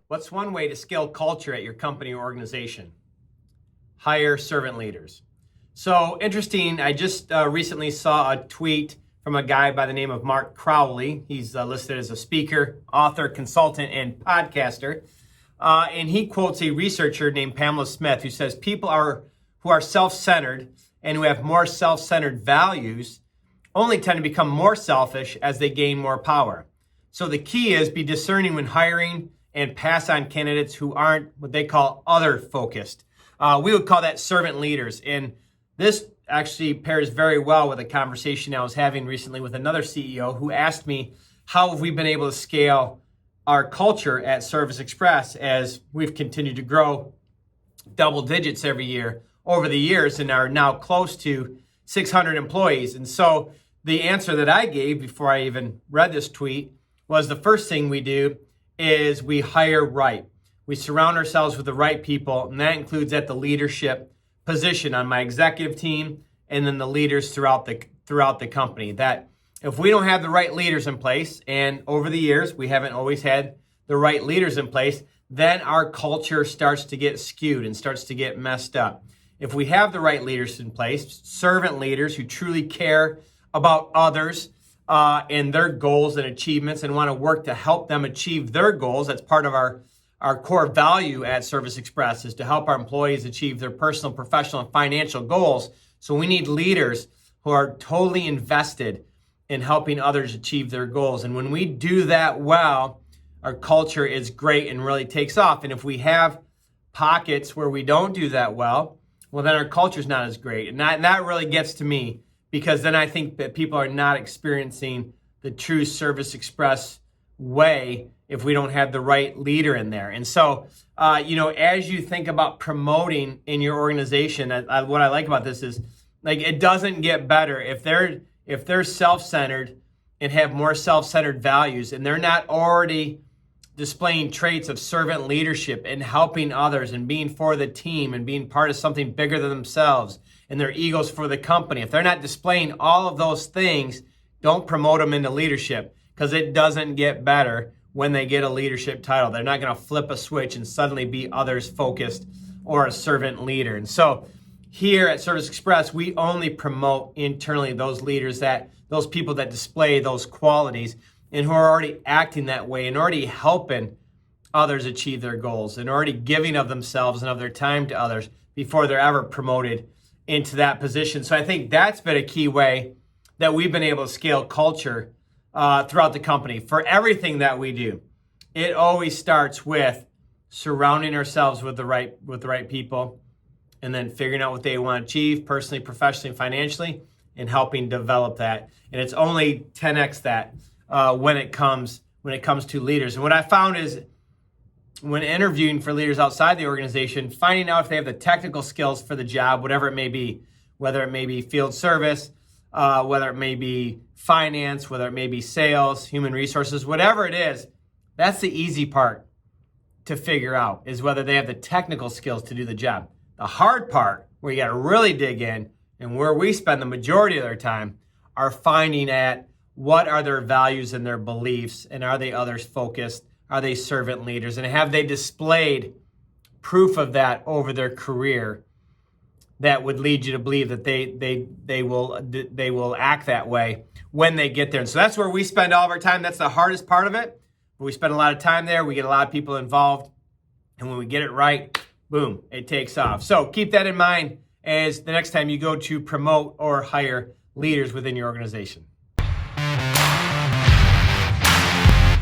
What's one way to scale culture at your company or organization? Hire servant leaders. So interesting, I just recently saw a tweet from a guy by the name of Mark Crowley. He's listed as a speaker, author, consultant, and podcaster. And he quotes a researcher named Pamela Smith who says people who are self-centered and who have more self-centered values only tend to become more selfish as they gain more power. So the key is be discerning when hiring and pass on candidates who aren't what they call other focused. We would call that servant leaders. And this actually pairs very well with a conversation I was having recently with another CEO who asked me, how have we been able to scale our culture at Service Express as we've continued to grow double digits every year over the years and are now close to 600 employees. And so the answer that I gave before I even read this tweet was the first thing we do is we hire right. We surround ourselves with the right people, and that includes at the leadership position on my executive team and then the leaders throughout the company. That if we don't have the right leaders in place, and over the years we haven't always had the right leaders in place, then our culture starts to get skewed and starts to get messed up. If we have the right leaders in place, servant leaders who truly care about others and their goals and achievements and want to work to help them achieve their goals, that's part of our core value at Service Express, is to help our employees achieve their personal, professional, and financial goals. So we need leaders who are totally invested in helping others achieve their goals. And when we do that well, our culture is great and really takes off. And if we have pockets where we don't do that well, then our culture is not as great. And that really gets to me, because then I think that people are not experiencing the true Service Express way if we don't have the right leader in there. And so, as you think about promoting in your organization, what I like about this is, like, it doesn't get better if they're self-centered and have more self-centered values, and they're not already displaying traits of servant leadership and helping others and being for the team and being part of something bigger than themselves and their egos for the company. If they're not displaying all of those things, don't promote them into leadership, because it doesn't get better when they get a leadership title. They're not going to flip a switch and suddenly be others focused or a servant leader. And so here at Service Express, we only promote internally those leaders, those people that display those qualities and who are already acting that way and already helping others achieve their goals and already giving of themselves and of their time to others before they're ever promoted into that position. So I think that's been a key way that we've been able to scale culture throughout the company. For everything that we do, it always starts with surrounding ourselves with the right people, and then figuring out what they want to achieve personally, professionally, and financially, and helping develop that. And it's only 10x that when it comes to leaders. And what I found is, when interviewing for leaders outside the organization, finding out if they have the technical skills for the job, whatever it may be, whether it may be field service, whether it may be finance, whether it may be sales, human resources, whatever it is, that's the easy part to figure out, is whether they have the technical skills to do the job. The hard part, where you got to really dig in, and where we spend the majority of their time, are finding at what are their values and their beliefs, and are they others focused? Are they servant leaders? And have they displayed proof of that over their career that would lead you to believe that they will act that way when they get there? And so that's where we spend all of our time. That's the hardest part of it. We spend a lot of time there. We get a lot of people involved. And when we get it right, boom, it takes off. So keep that in mind as the next time you go to promote or hire leaders within your organization.